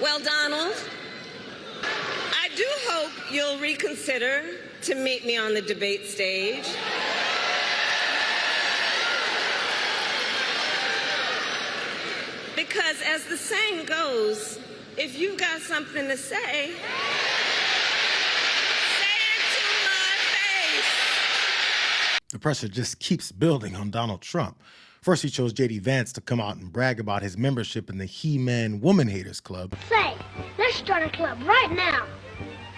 Well, Donald, I do hope you'll reconsider to meet me on the debate stage. Because as the saying goes, if you've got something to say, The pressure just keeps building on Donald Trump. First, he chose J.D. Vance to come out and brag about his membership in the He-Man Woman Haters Club. Say, let's start a club right now.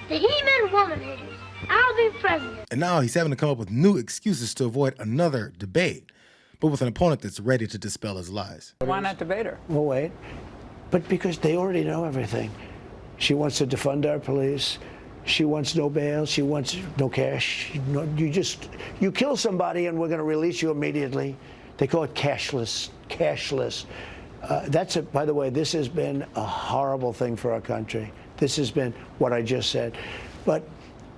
The He-Man Woman Haters. I'll be president. And now he's having to come up with new excuses to avoid another debate, but with an opponent that's ready to dispel his lies. Why not debate her? Well, wait. But because they already know everything. She wants to defund our police. She wants no bail. She wants no cash. You kill somebody and we're going to release you immediately. They call it cashless. By the way, this has been a horrible thing for our country. This has been what I just said. But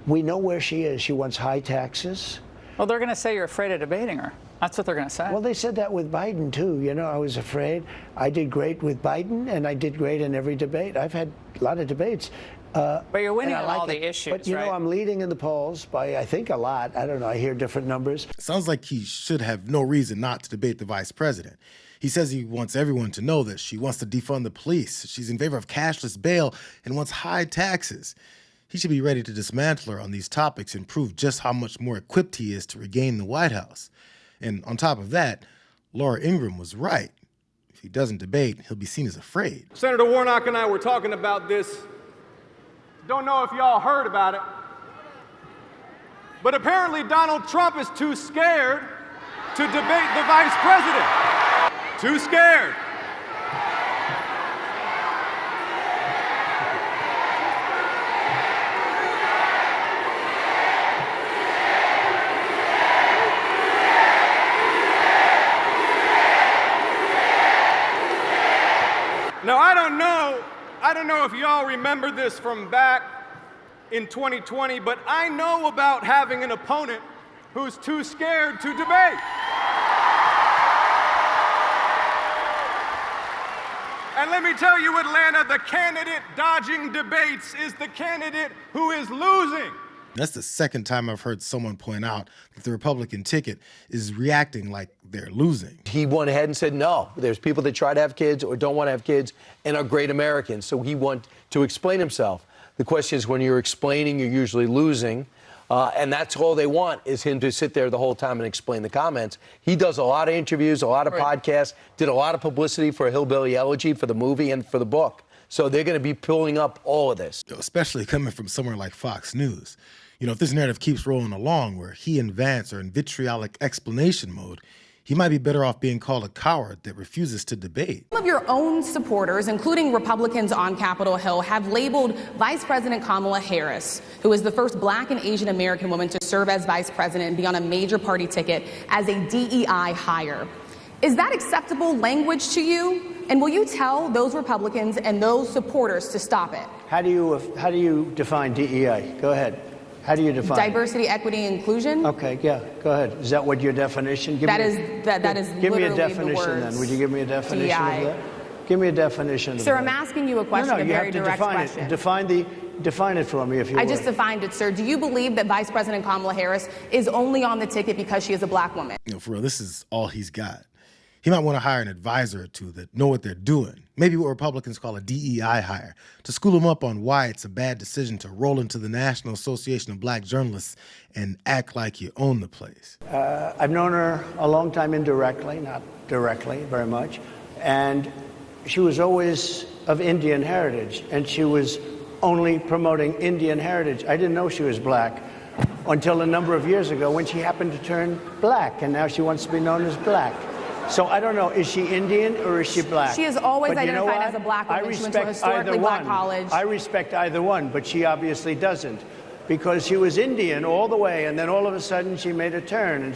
we know where she is. She wants high taxes. Well, they're going to say you're afraid of debating her. That's what they're going to say. Well, they said that with Biden, too. You know, I was afraid. I did great with Biden, and I did great in every debate. I've had a lot of debates. But you're winning on all the issues, But, you know, I'm leading in the polls by, I think, a lot. I don't know. I hear different numbers. Sounds like he should have no reason not to debate the vice president. He says he wants everyone to know that she wants to defund the police. She's in favor of cashless bail and wants high taxes. He should be ready to dismantle her on these topics and prove just how much more equipped he is to regain the White House. And on top of that, Laura Ingraham was right. If he doesn't debate, he'll be seen as afraid. Senator Warnock and I were talking about this. Don't know if y'all heard about it, but apparently Donald Trump is too scared to debate the vice president. Too scared. Now, I don't know if y'all remember this from back in 2020, but I know about having an opponent who's too scared to debate. And let me tell you, Atlanta, the candidate dodging debates is the candidate who is losing. That's the second time I've heard someone point out that the Republican ticket is reacting like they're losing. He went ahead and said, no, there's people that try to have kids or don't want to have kids and are great Americans. So he wanted to explain himself. The question is, when you're explaining, you're usually losing. And that's all they want is him to sit there the whole time and explain the comments. He does a lot of interviews, a lot of podcasts, did a lot of publicity for Hillbilly Elegy, for the movie and for the book. So they're going to be pulling up all of this. Especially coming from somewhere like Fox News. You know, if this narrative keeps rolling along where he and Vance are in vitriolic explanation mode, he might be better off being called a coward that refuses to debate. Some of your own supporters, including Republicans on Capitol Hill, have labeled Vice President Kamala Harris, who is the first Black and Asian American woman to serve as vice president and be on a major party ticket, as a DEI hire. Is that acceptable language to you? And will you tell those Republicans and those supporters to stop it? How do you define DEI? Go ahead. How do you define diversity, equity, inclusion? Okay, yeah, go ahead. Is that what your definition? That is give me a definition then. Would you give me a definition DEI. of that? Give me a definition of Sir, that. I'm asking you a question, No, a you very have to direct define question. it. Define it for me, if you would. I just defined it, sir. Do you believe that Vice President Kamala Harris is only on the ticket because she is a Black woman? You know, for real, this is all he's got. He might want to hire an advisor or two that know what they're doing. Maybe what Republicans call a DEI hire, to school them up on why it's a bad decision to roll into the National Association of Black Journalists and act like you own the place. I've known her a long time indirectly, not directly very much, and she was always of Indian heritage, and she was only promoting Indian heritage. I didn't know she was Black until a number of years ago when she happened to turn Black, and now she wants to be known as Black. So I don't know, is she Indian or is she Black? She is always identified as a Black woman. She went to a historically Black college. I respect either one, but she obviously doesn't, because she was Indian all the way, and then all of a sudden she made a turn and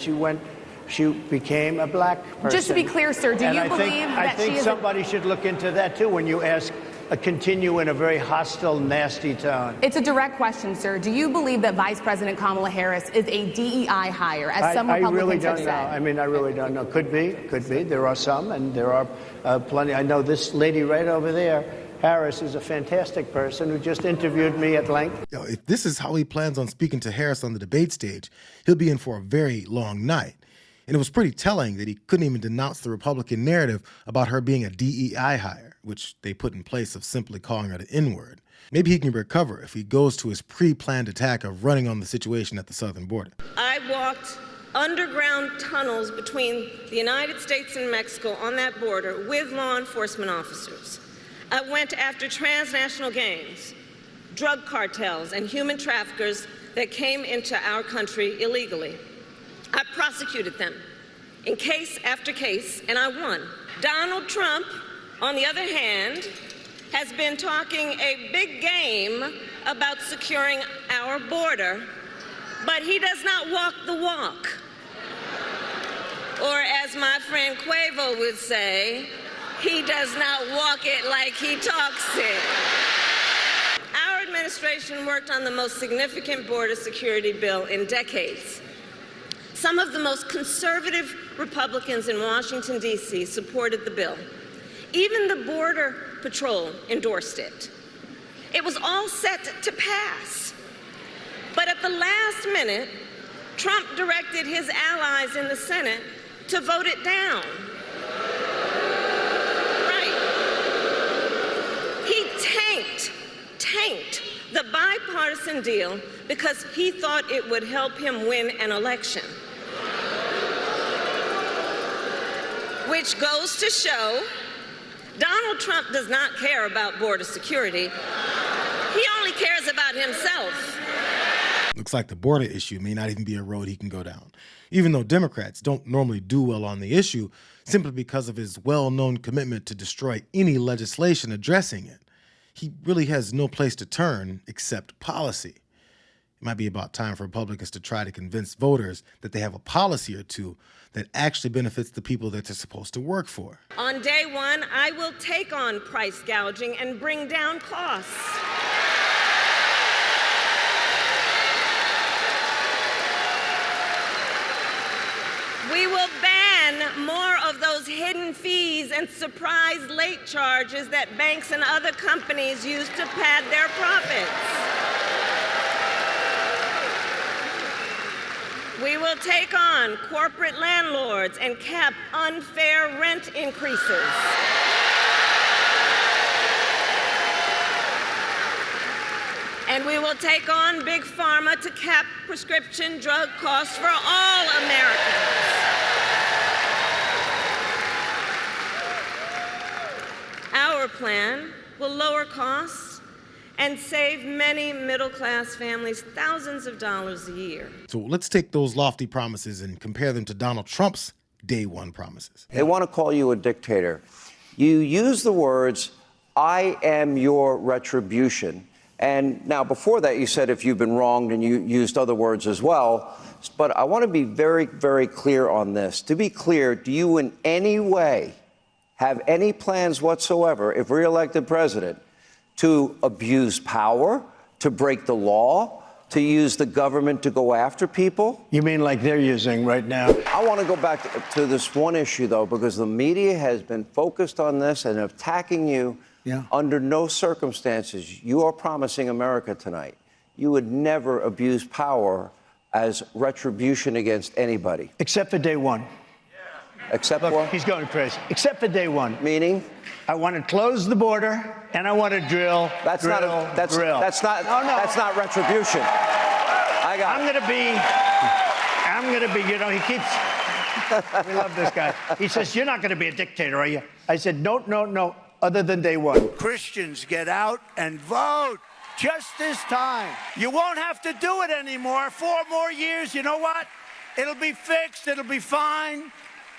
she became a Black person. Just to be clear, sir, do you believe that she is... I think somebody should look into that too when you ask continue in a very hostile, nasty tone. It's a direct question, sir. Do you believe that Vice President Kamala Harris is a DEI hire, as some Republicans have said? I really don't know. I mean, I really don't know. Could be. There are some, and there are plenty. I know this lady right over there Harris is a fantastic person who just interviewed me at length. Yo, if this is how he plans on speaking to Harris on the debate stage, he'll be in for a very long night. And it was pretty telling that he couldn't even denounce the Republican narrative about her being a DEI hire, which they put in place of simply calling her the N-word. Maybe he can recover if he goes to his pre-planned attack of running on the situation at the southern border. I walked underground tunnels between the United States and Mexico on that border with law enforcement officers. I went after transnational gangs, drug cartels, and human traffickers that came into our country illegally. I prosecuted them in case after case, and I won. Donald Trump, on the other hand, has been talking a big game about securing our border, but he does not walk the walk. Or as my friend Quavo would say, he does not walk it like he talks it. Our administration worked on the most significant border security bill in decades. Some of the most conservative Republicans in Washington, D.C. supported the bill. Even the Border Patrol endorsed it. It was all set to pass. But at the last minute, Trump directed his allies in the Senate to vote it down. Right. He tanked the bipartisan deal because he thought it would help him win an election. Which goes to show Donald Trump does not care about border security. He only cares about himself. Looks like the border issue may not even be a road he can go down, even though Democrats don't normally do well on the issue simply because of his well-known commitment to destroy any legislation addressing it. He really has no place to turn except policy. It might be about time for Republicans to try to convince voters that they have a policy or two that actually benefits the people that they're supposed to work for. On day one, I will take on price gouging and bring down costs. We will ban more of those hidden fees and surprise late charges that banks and other companies use to pad their profits. We will take on corporate landlords and cap unfair rent increases. And we will take on Big Pharma to cap prescription drug costs for all Americans. Our plan will lower costs and save many middle-class families thousands of dollars a year. So let's take those lofty promises and compare them to Donald Trump's day one promises. They want to call you a dictator. You use the words, "I am your retribution." And now before that, you said if you've been wronged, and you used other words as well. But I want to be very, very clear on this. To be clear, do you in any way have any plans whatsoever, if reelected president, to abuse power, to break the law, to use the government to go after people? You mean like they're using right now? I want to go back to this one issue, though, because the media has been focused on this and attacking you. Yeah. Under no circumstances, you are promising America tonight, you would never abuse power as retribution against anybody. Except for day one. Except Look, for? he's going crazy. Except for day one. Meaning? I want to close the border, and I want to drill. That's drill, not. That's drill. That's not. No, no. That's not retribution. I got. I'm going to be. You know, he keeps. We love this guy. He says, "You're not going to be a dictator, are you?" I said, "No. Other than day one." Christians, get out and vote. Just this time. You won't have to do it anymore. 4 more years. You know what? It'll be fixed. It'll be fine.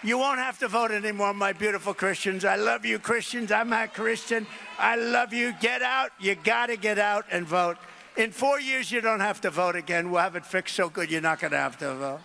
You won't have to vote anymore, my beautiful Christians. I love you, Christians. I'm a Christian. I love you. Get out. You got to get out and vote. In 4 years, you don't have to vote again. We'll have it fixed so good you're not going to have to vote.